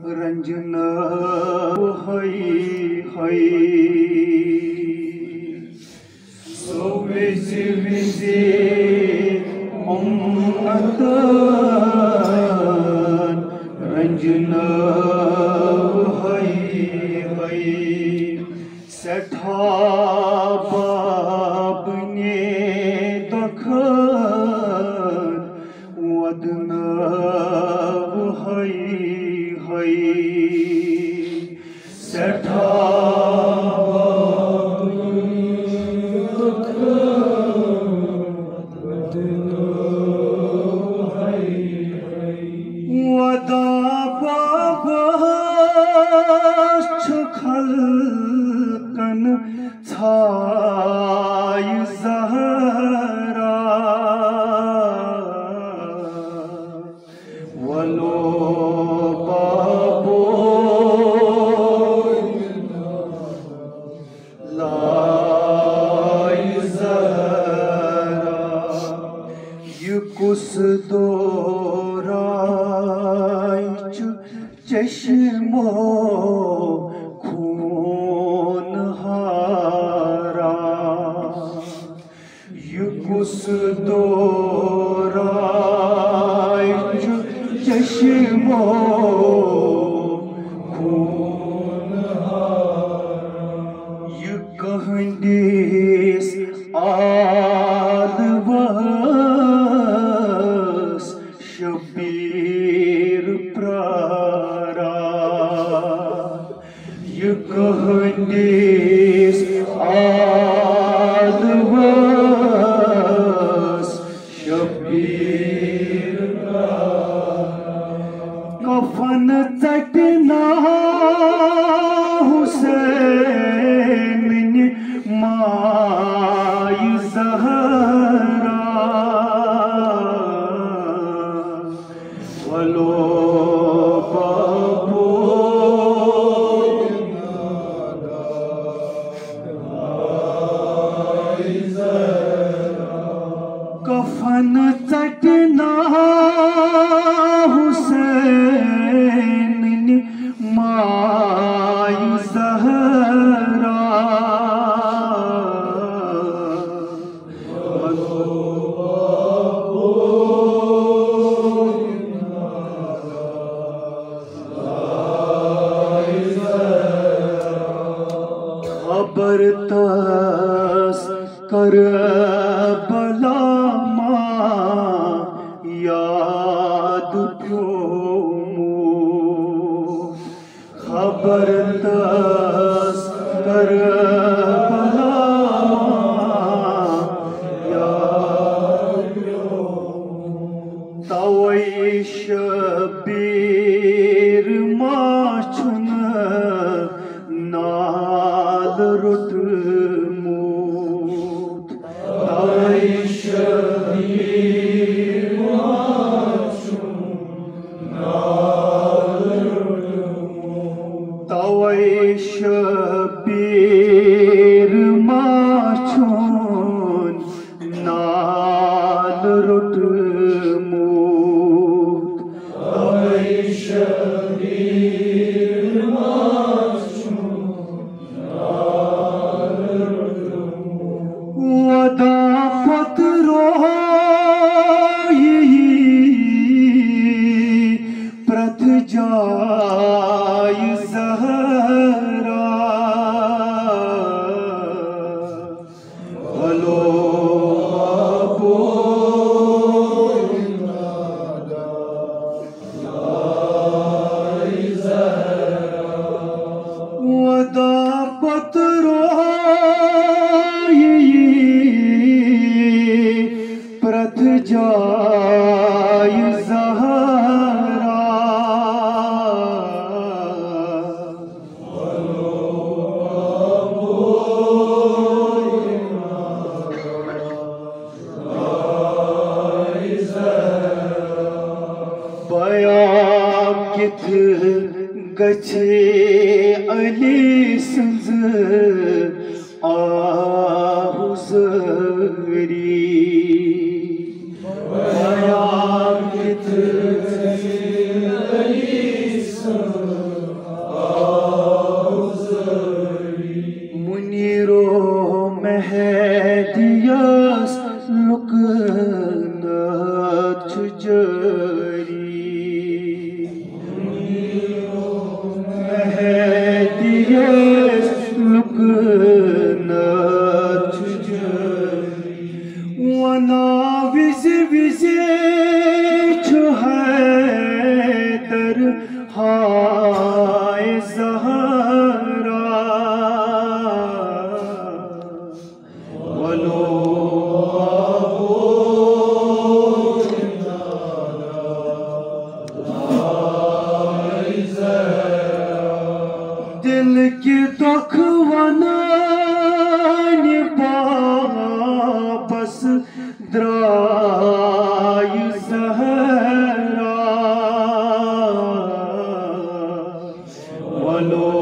रंजना हई हई सो विज़ि विज़ि रंजना हई हई सठा बाबने दखन वदना हई हई सठा वदा बाबा खलकन छाय ज़हरा वलो बाबो लाय ज़हरा ये कुस चश्मो खून हारा युकुस दोराय चश्मो खून हारा यु कहंदिस आलवस शबीर यु कहंदिस आलवस शबीर कफन चटना हुसैन माय ज़हरा वलो कफन चटना हुसैन माय ज़हरा खबर तस कर याद प्योमो खबर तस कर याद तवै शबीर माछुन नाल रुटमो तवै शबीर तवै शबीर माछुन नाल रुटमोत तवै शबीर माछुन नाल रुटमोत वदा पत्रो प्रथ जाय ज़हरा वलो बाबो लाय ज़हरा वदा पत्रो प्रथ जाय ज़हरा किथ गछे अली सज आहुसरी बया किथ गछे अली सज हाय ज़हरा वलो दिल की दुख वनान वापस द्राय ज़हरा वलो